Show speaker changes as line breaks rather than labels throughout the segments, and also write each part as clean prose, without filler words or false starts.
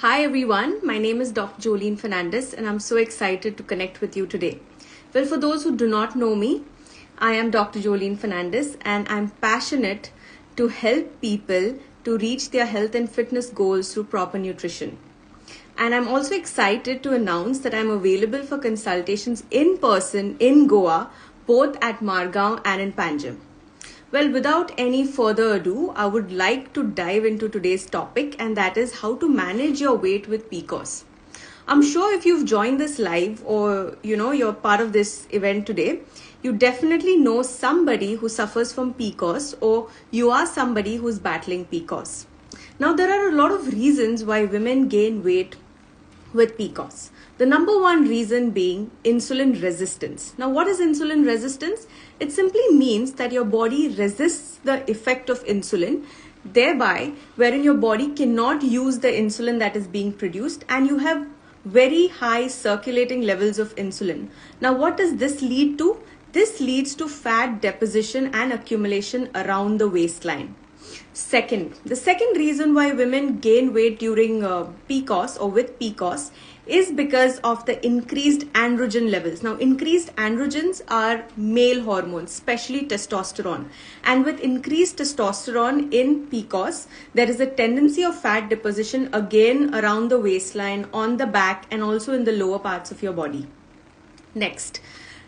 Hi everyone, my name is Dr. Jolene Fernandez and I'm so excited to connect with you today. Well, for those who do not know me, I am Dr. Jolene Fernandez and I'm passionate to help people to reach their health and fitness goals through proper nutrition. And I'm also excited to announce that I'm available for consultations in person in Goa, both at Margao and in Panjim. Well, without any further ado, I would like to dive into today's topic, and that is how to manage your weight with PCOS. I'm sure if you've joined this live or you're part of this event today, you definitely know somebody who suffers from PCOS or you are somebody who's battling PCOS. Now, there are a lot of reasons why women gain weight with PCOS. The number one reason being insulin resistance. Now, what is insulin resistance? It simply means that your body resists the effect of insulin, thereby wherein your body cannot use the insulin that is being produced and you have very high circulating levels of insulin. Now, what does this lead to? This leads to fat deposition and accumulation around the waistline. The second reason why women gain weight during PCOS or with PCOS is because of the increased androgen levels. Now, increased androgens are male hormones, especially testosterone. And with increased testosterone in PCOS, there is a tendency of fat deposition again around the waistline, on the back, and also in the lower parts of your body. Next,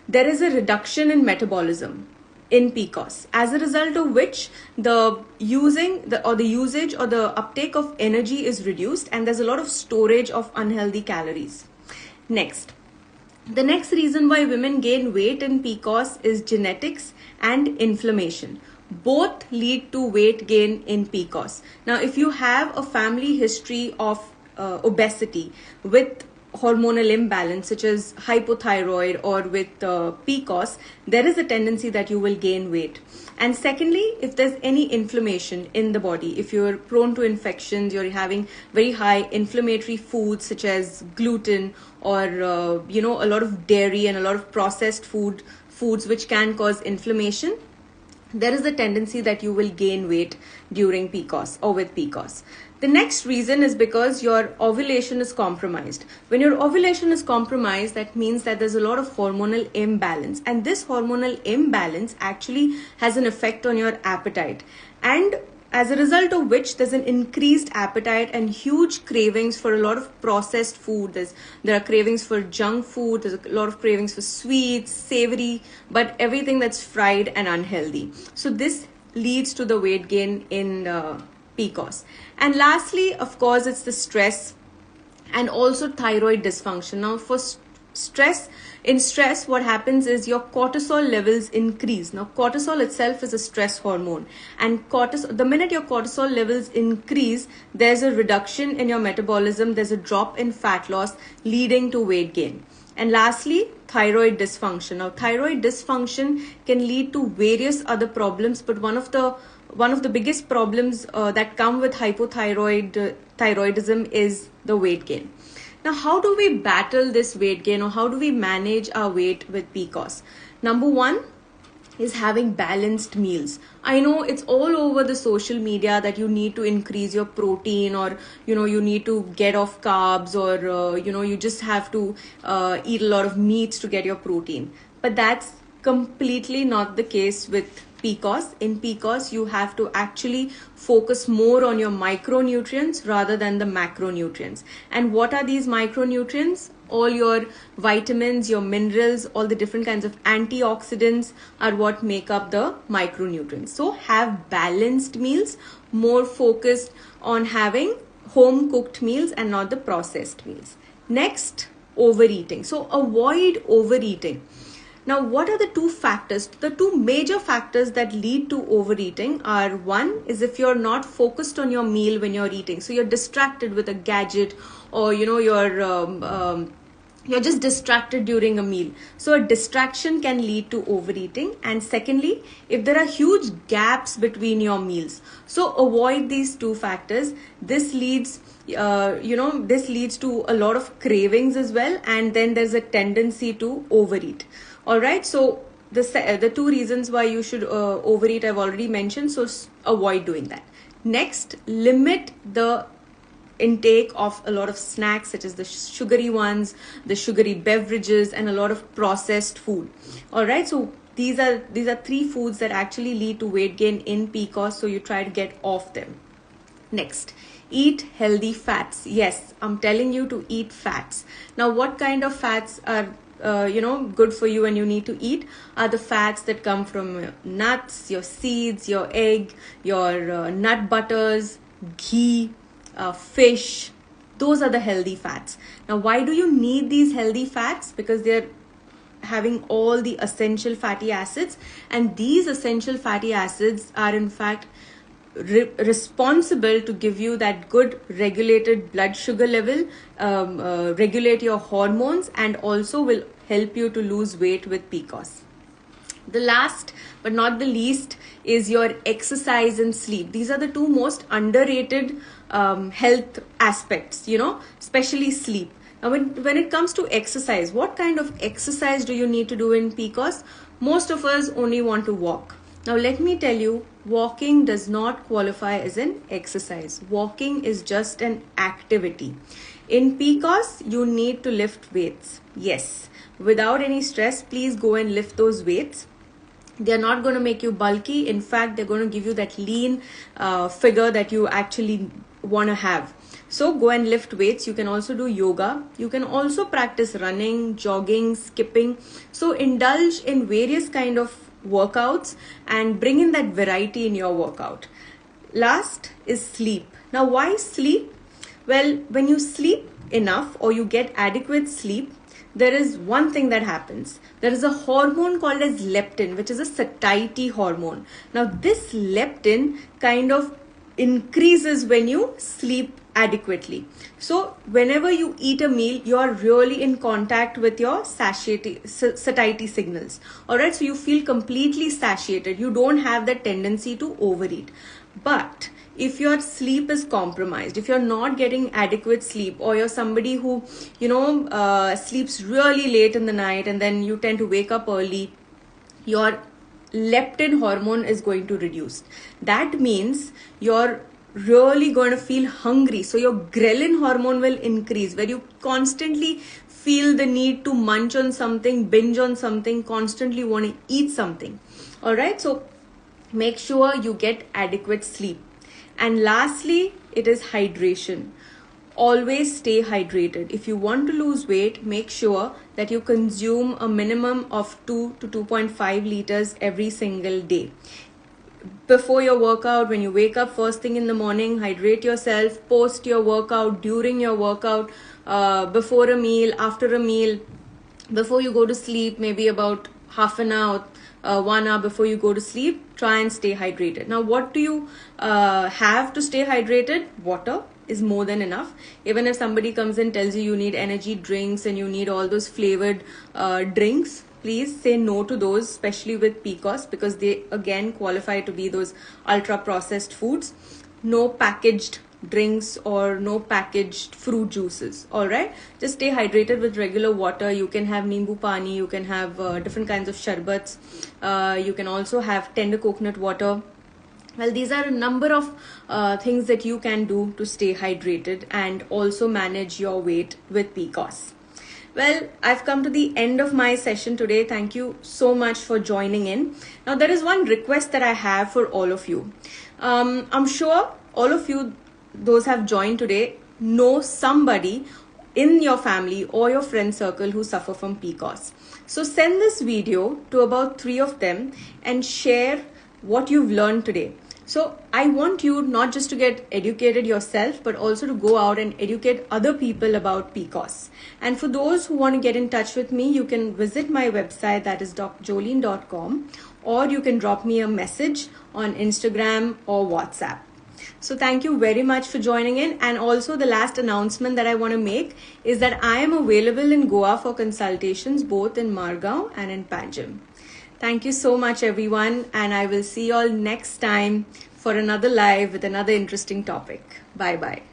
there is a reduction in metabolism in PCOS, as a result of which the usage or the uptake of energy is reduced and there's a lot of storage of unhealthy calories. Next, the next reason why women gain weight in PCOS is genetics and inflammation. Both lead to weight gain in PCOS. Now, if you have a family history of obesity with hormonal imbalance such as hypothyroid or with PCOS, there is a tendency that you will gain weight. And secondly, if there's any inflammation in the body, if you're prone to infections, you're having very high inflammatory foods such as gluten or a lot of dairy and a lot of processed foods which can cause inflammation, there is a tendency that you will gain weight during PCOS or with PCOS. The next reason is because your ovulation is compromised. When your ovulation is compromised, that means that there's a lot of hormonal imbalance. And this hormonal imbalance actually has an effect on your appetite. And as a result of which, there's an increased appetite and huge cravings for a lot of processed food. There are cravings for junk food. There's a lot of cravings for sweets, savory, but everything that's fried and unhealthy. So this leads to the weight gain in PCOS. And lastly, of course, it's the stress and also thyroid dysfunction. Now, for stress, what happens is your cortisol levels increase. Now, cortisol itself is a stress hormone, and the minute your cortisol levels increase, there's a reduction in your metabolism, there's a drop in fat loss leading to weight gain. And lastly, thyroid dysfunction. Now, thyroid dysfunction can lead to various other problems, but one of the biggest problems that come with hypothyroidism is the weight gain. Now, how do we battle this weight gain or how do we manage our weight with PCOS? Number one is having balanced meals. I know it's all over the social media that you need to increase your protein or, you need to get off carbs or, you just have to eat a lot of meats to get your protein. But that's completely not the case with PCOS. In PCOS, you have to actually focus more on your micronutrients rather than the macronutrients. And what are these micronutrients? All your vitamins, your minerals, all the different kinds of antioxidants are what make up the micronutrients. So have balanced meals, more focused on having home cooked meals and not the processed meals. Next, overeating. So avoid overeating. Now, what are the two factors? The two major factors that lead to overeating are, one is if you're not focused on your meal when you're eating. So you're distracted with a gadget or, you're just distracted during a meal. So a distraction can lead to overeating. And secondly, if there are huge gaps between your meals. So avoid these two factors. This leads to a lot of cravings as well. And then there's a tendency to overeat. All right. So the two reasons why you should overeat, I've already mentioned. So avoid doing that. Next, limit the intake of a lot of snacks, such as the sugary ones, the sugary beverages, and a lot of processed food. All right, so these are 3 foods that actually lead to weight gain in PCOS, so you try to get off them. Next, eat healthy fats. Yes, I'm telling you to eat fats. Now, what kind of fats are good for you and you need to eat are the fats that come from nuts, your seeds, your egg, your nut butters, ghee, fish. Those are the healthy fats. Now, why do you need these healthy fats? Because they're having all the essential fatty acids, and these essential fatty acids are in fact responsible to give you that good regulated blood sugar level, regulate your hormones, and also will help you to lose weight with PCOS. The last but not the least is your exercise and sleep. These are the 2 most underrated health aspects, especially sleep. Now, when it comes to exercise, what kind of exercise do you need to do in PCOS? Most of us only want to walk. Now, let me tell you, walking does not qualify as an exercise. Walking is just an activity. In PCOS, you need to lift weights. Yes, without any stress, please go and lift those weights. They're not going to make you bulky. In fact, they're going to give you that lean figure that you actually want to have. So go and lift weights. You can also do yoga. You can also practice running, jogging, skipping. So indulge in various kind of workouts and bring in that variety in your workout. Last is sleep. Now, why sleep? Well, when you sleep enough or you get adequate sleep, there is one thing that happens. There is a hormone called as leptin, which is a satiety hormone. Now, this leptin kind of increases when you sleep adequately. So whenever you eat a meal, you are really in contact with your satiety signals. All right, so you feel completely satiated. You don't have that tendency to overeat. But if your sleep is compromised, if you're not getting adequate sleep, or you're somebody who sleeps really late in the night and then you tend to wake up early, your leptin hormone is going to reduce. That means you're really going to feel hungry. So your ghrelin hormone will increase, where you constantly feel the need to munch on something, binge on something, constantly want to eat something. All right, so make sure you get adequate sleep. And lastly, it is hydration. Always stay hydrated. If you want to lose weight, make sure that you consume a minimum of 2 to 2.5 liters every single day. Before your workout, when you wake up first thing in the morning, hydrate yourself. Post your workout, during your workout, before a meal, after a meal, before you go to sleep, maybe about half an hour, 1 hour before you go to sleep, try and stay hydrated. Now, what do you have to stay hydrated? Water is more than enough. Even if somebody comes and tells you need energy drinks and you need all those flavored drinks, please say no to those, especially with PCOS, because they again qualify to be those ultra processed foods. No packaged drinks or no packaged fruit juices. All right, just stay hydrated with regular water. You can have nimbu pani, you can have different kinds of sharbats, you can also have tender coconut water. Well, these are a number of things that you can do to stay hydrated and also manage your weight with PCOS. Well, I've come to the end of my session today. Thank you so much for joining in. Now, there is one request that I have for all of you. I'm sure all of you, those have joined today, know somebody in your family or your friend circle who suffer from PCOS. So send this video to about 3 of them and share what you've learned today. So I want you not just to get educated yourself, but also to go out and educate other people about PCOS. And for those who want to get in touch with me, you can visit my website, that is drjolene.com, or you can drop me a message on Instagram or WhatsApp. So thank you very much for joining in. And also the last announcement that I want to make is that I am available in Goa for consultations, both in Margao and in Panjim. Thank you so much, everyone, and I will see you all next time for another live with another interesting topic. Bye-bye.